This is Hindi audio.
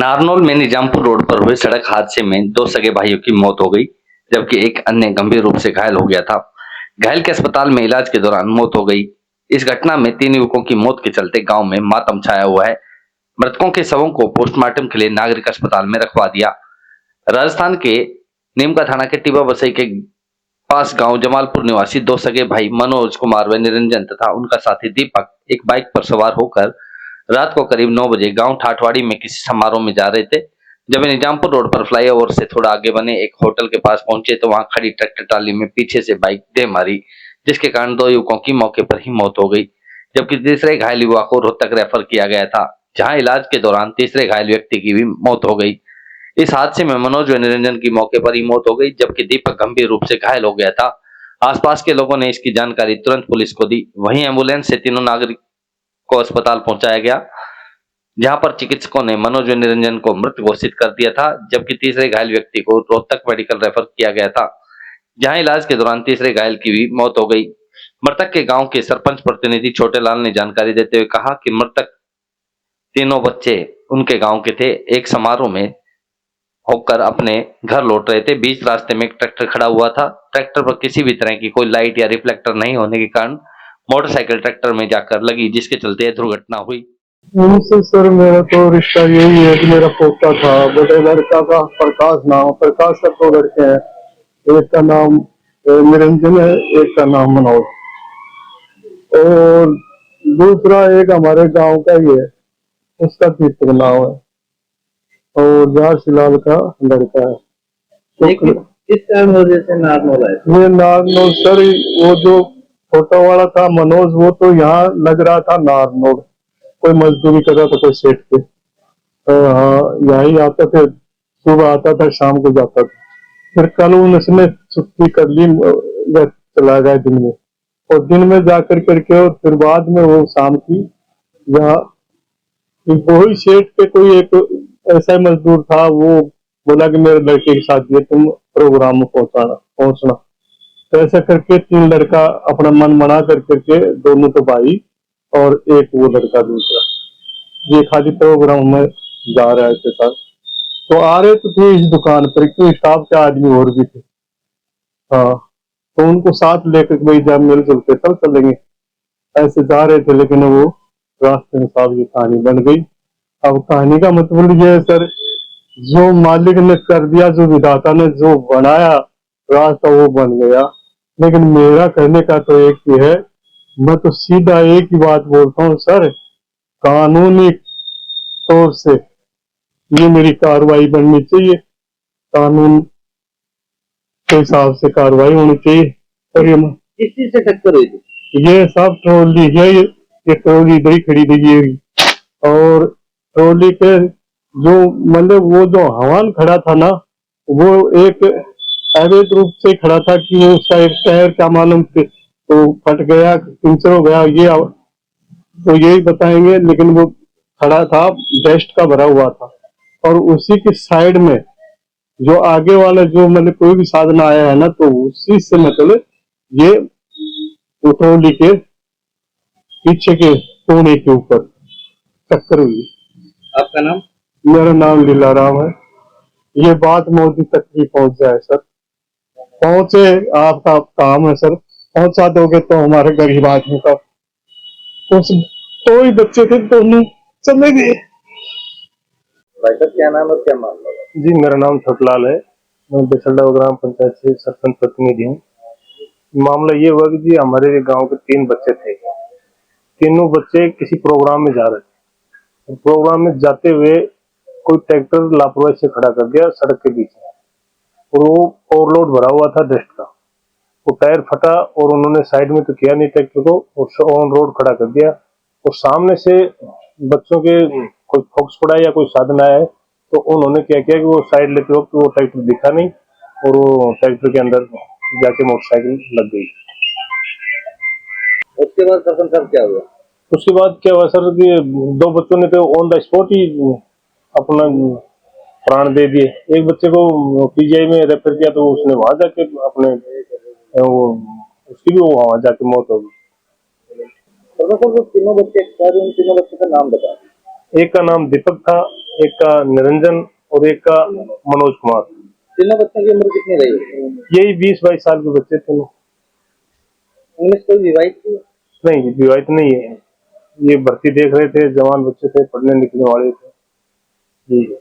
नारनौल में निजामपुर रोड पर हुए सड़क हादसे में दो सगे भाइयों की मौत हो गई, जबकि एक अन्य गंभीर रूप से घायल हो गया था। घायल की अस्पताल में इलाज के दौरान मौत हो गई। इस घटना में 3 युवकों की मौत के चलते गांव में मातम छाया हुआ है। मृतकों के शवों को पोस्टमार्टम के लिए नागरिक अस्पताल में रखवा दिया। राजस्थान के नीमका थाना के टिब्बा बसई के पास गांव जमालपुर निवासी दो सगे भाई मनोज कुमार व निरंजन तथा उनका साथी दीपक एक बाइक पर सवार होकर रात को करीब 9 बजे गांव ठाठवाड़ी में किसी समारोह में जा रहे थे। जब वे निजामपुर रोड पर फ्लाईओवर से थोड़ा आगे बने एक होटल के पास पहुंचे तो वहां खड़ी ट्रैक्टर ट्राली में पीछे से बाइक दे मारी, जिसके कारण 2 युवकों की मौके पर ही मौत हो गई, जबकि तीसरे घायल युवक को रोहतक रेफर किया गया था, जहां इलाज के दौरान तीसरे घायल व्यक्ति की भी मौत हो गई। इस हादसे में मनोज व निरंजन की मौके पर ही मौत हो गई, जबकि दीपक गंभीर रूप से घायल हो गया था। आसपास के लोगों ने इसकी जानकारी तुरंत पुलिस को दी। वहीं एम्बुलेंस से तीनों नागरिक को अस्पताल पहुंचाया गया, जहां पर चिकित्सकों ने मनोज व निरंजन को मृत घोषित कर दिया था, जबकि तीसरे घायल व्यक्ति को रोहतक मेडिकल रेफर किया गया था, जहां इलाज के दौरान तीसरे घायल की भी मौत हो गई। मृतक के गांव के सरपंच प्रतिनिधि छोटे लाल ने जानकारी देते हुए कहा कि मृतक तीनों बच्चे उनके गांव के थे। एक समारोह में होकर अपने घर लौट रहे थे। बीच रास्ते में एक ट्रैक्टर खड़ा हुआ था। ट्रैक्टर पर किसी भी तरह की कोई लाइट या रिफ्लेक्टर नहीं होने के कारण मोटरसाइकिल ट्रैक्टर में जाकर लगी, जिसके चलते यह दुर्घटना हुई। उनसे सर मेरा तो रिश्ता यही है कि मेरा पोता था। बड़े लड़का का प्रकाश नाम, प्रकाश का 2 लड़के हैं। एक का नाम निरंजन है, एक का नाम मनोज, और दूसरा एक हमारे गांव का ही है, उसका दीपक नाम है, और झारसीलाल का लड़का है। तो किस टाइम वजह से नारनौल आए? ये नारनौल सर, वो जो छोटा वाला था मनोज, वो तो यहाँ लग रहा था नारनौल, कोई मजदूरी कर रहा था कोई सेठ पे। हाँ, यही आता था, सुबह आता था शाम को जाता था। फिर कल उसने छुट्टी कर ली, चला गया दिन में, और दिन में जाकर करके, और फिर बाद में वो शाम की यहाँ वही सेठ पे कोई एक ऐसा मजदूर था, वो बोला कि मेरे लड़के की शादी है, तुम प्रोग्राम में पहुंचना। तो ऐसा करके 3 लड़का अपना मन मना कर करके, दोनों तो भाई और एक वो लड़का दूसरा, ये खाली प्रोग्राम में जा रहे थे सर। तो आ रहे तो थे इस दुकान पर, क्यों स्टाफ के आदमी और भी थे। हाँ, तो उनको साथ लेकर भाई जब मिलजुल के तब चलेंगे, ऐसे जा रहे थे, लेकिन वो रास्ते में साहब ये कहानी बन गई। अब कहानी का मतलब ये है सर, जो मालिक ने कर दिया, जो विधाता ने जो बनाया रास्ता, वो बन गया। लेकिन मेरा कहने का तो एक ही है, मैं तो सीधा एक ही बात बोलता हूँ सर, कानूनी तौर से ये मेरी कार्रवाई बननी चाहिए, कानून के हिसाब से कार्रवाई होनी चाहिए। और किस चीज से टक्कर हुई थी? ये सब ट्रॉली है, ये ट्रॉली इधर ही खड़ी रही है, और ट्रॉली के जो मतलब वो जो हवान खड़ा था ना, वो एक अवैध रूप से खड़ा था कि वो उसका एक टायर क्या मालूम तो फट गया, पंचर हो गया, ये तो यही बताएंगे। लेकिन वो खड़ा था, डस्ट का भरा हुआ था, और उसी के साइड में जो आगे वाला जो मतलब कोई भी साधन आया है ना, तो उसी से मतलब ये ट्रॉली के पीछे के कोने के ऊपर टक्कर हुई। आपका नाम? मेरा नाम लीला राम है। ये बात मोदी तक भी पहुंच जाए सर, पहुंचे, आपका काम है सर, पहुंचा दोगे तो हमारे गरीब आदमी का कुछ। तो ही बच्चे थे, दोनों चले गए। भाई साहब क्या नाम है, क्या मामला है? जी, मेरा नाम छोटलाल है, मैं बिसलडा ग्राम पंचायत से सरपंच प्रतिनिधि हूँ। मामला ये हुआ कि जी हमारे गांव के 3 बच्चे थे। तीनों बच्चे किसी प्रोग्राम में जा रहे थे। प्रोग्राम में जाते हुए कोई ट्रैक्टर लापरवाही से खड़ा कर दिया सड़क के बीच में, और वो ओवरलोड भरा हुआ था डस्ट का। वो टायर फटा, और उन्होंने साइड में तो किया नहीं ट्रैक्टर को, और ऑन रोड खड़ा कर दिया। और सामने से बच्चों के कोई फोक्स पड़ा या कोई साधन आया है, तो उन्होंने क्या किया कि वो साइड लेते वक्त वो ट्रैक्टर दिखा नहीं, और वो ट्रैक्टर के अंदर जाके मोटरसाइकिल लग गई। उसके बाद सरपंच साहब क्या हुआ? उसके बाद क्या हुआ सर कि 2 बच्चों ने तो ऑन द स्पॉट ही अपना प्राण दे दिए। एक बच्चे को पीजीआई में रेफर किया, तो उसने वहां जाके अपने वो उसकी भी वहां जाके मौत हो गई। सरपंच साहब तीनों बच्चे, उन तीनों बच्चों का नाम बता। एक का नाम दीपक था, एक का निरंजन और एक का मनोज कुमार। तीनों बच्चों की उम्र कितनी रही? यही 20-22 साल के बच्चे थे। इनमें से कोई विवाहित थी? नहीं, विवाहित नहीं है। ये भर्ती देख रहे थे, जवान बच्चे थे, पढ़ने लिखने वाले थे जी।